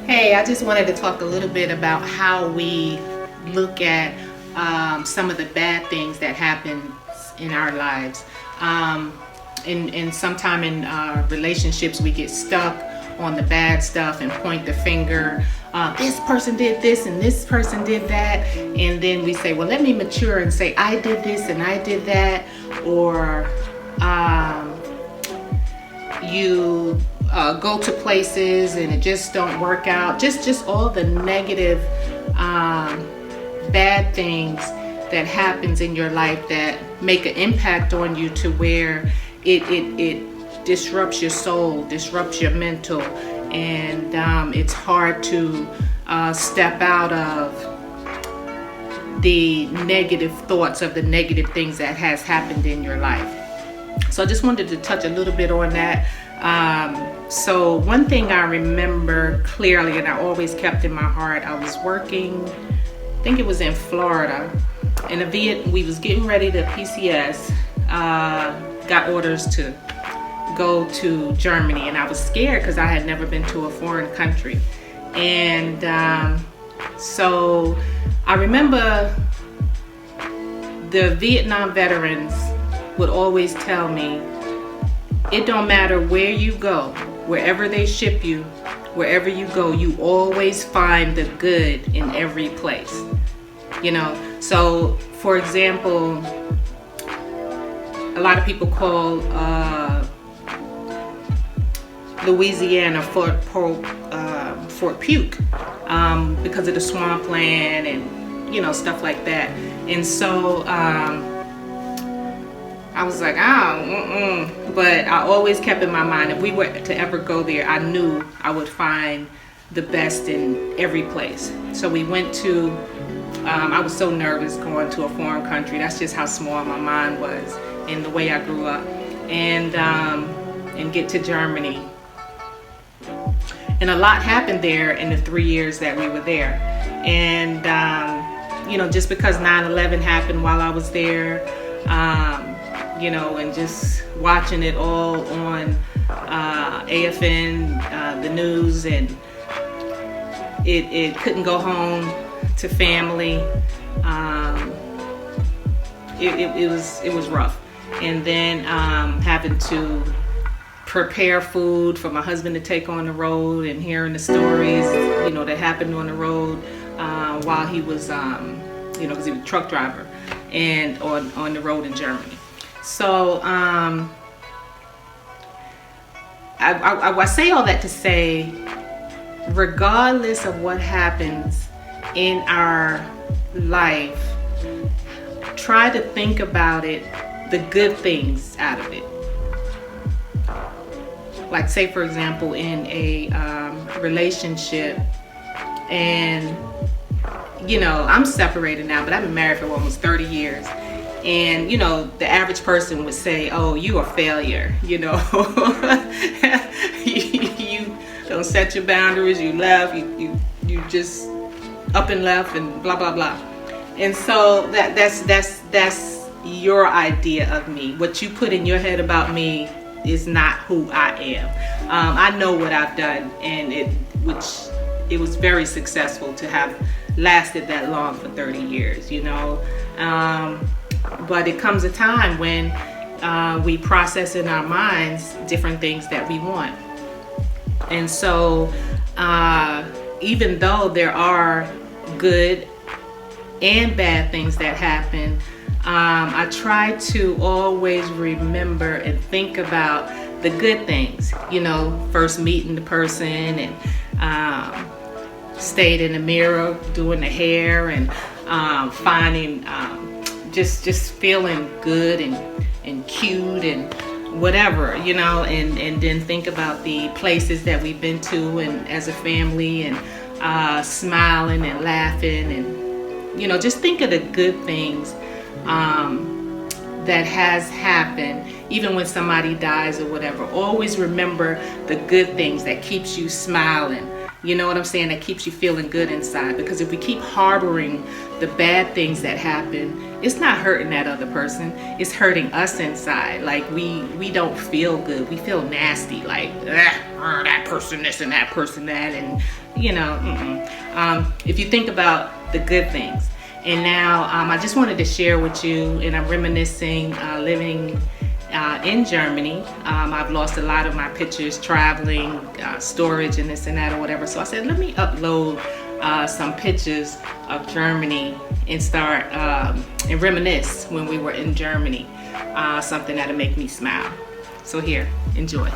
Hey, I just wanted to talk a little bit about how we look at some of the bad things that happen in our lives. And sometime in relationships, we get stuck on the bad stuff and point the finger. This person did this and this person did that. And then we say, well, let me mature and say, I did this and I did that. Or you go to places and it just don't work out. Just all the negative bad things that happens in your life that make an impact on you to where it disrupts your soul, disrupts your mental, and it's hard to step out of the negative thoughts of the negative things that has happened in your life. So I just wanted to touch a little bit on that. So one thing I remember clearly, and I always kept in my heart, I was working, I think it was in Florida, in we was getting ready to PCS, got orders to go to Germany, and I was scared because I had never been to a foreign country. And so I remember the Vietnam veterans would always tell me, it don't matter where you go, wherever they ship you, wherever you go, you always find the good in every place. You know, so for example, a lot of people call Louisiana Fort Puke because of the swampland and, you know, stuff like that. And so I was like, but I always kept in my mind, if we were to ever go there, I knew I would find the best in every place. So we went to, I was so nervous going to a foreign country. That's just how small my mind was and the way I grew up. And get to Germany. And a lot happened there in the 3 years that we were there. And, you know, just because 9/11 happened while I was there, you know, and just watching it all on AFN, the news, and it couldn't go home to family. It was rough. And then having to prepare food for my husband to take on the road, and hearing the stories, you know, that happened on the road while he was, you know, because he was a truck driver and on the road in Germany. So I say all that to say, regardless of what happens in our life, try to think about it, the good things out of it. Like, say for example, in a relationship, and you know, I'm separated now, but I've been married for almost 30 years. And, you know, the average person would say, oh, you a failure, you know. You don't set your boundaries, you left, you just up and left and blah, blah, blah. And so that's your idea of me. What you put in your head about me is not who I am. I know what I've done, and it was very successful to have lasted that long for 30 years, you know. But it comes a time when we process in our minds different things that we want. And so even though there are good and bad things that happen, I try to always remember and think about the good things. You know, first meeting the person, and stayed in the mirror doing the hair, and finding just feeling good and cute and whatever, you know, and then think about the places that we've been to and as a family, and smiling and laughing, and, you know, just think of the good things that has happened, even when somebody dies or whatever. Always remember the good things that keeps you smiling, You know what I'm saying? That keeps you feeling good inside. Because if we keep harboring the bad things that happen, it's not hurting that other person. It's hurting us inside. Like we don't feel good. We feel nasty. Like that person this and that person that, and you know. If you think about the good things. And now I just wanted to share with you, and I'm reminiscing living in Germany. I've lost a lot of my pictures traveling, storage and this and that or whatever. So I said, let me upload some pictures of Germany and start and reminisce when we were in Germany. Something that'll make me smile. So here, enjoy.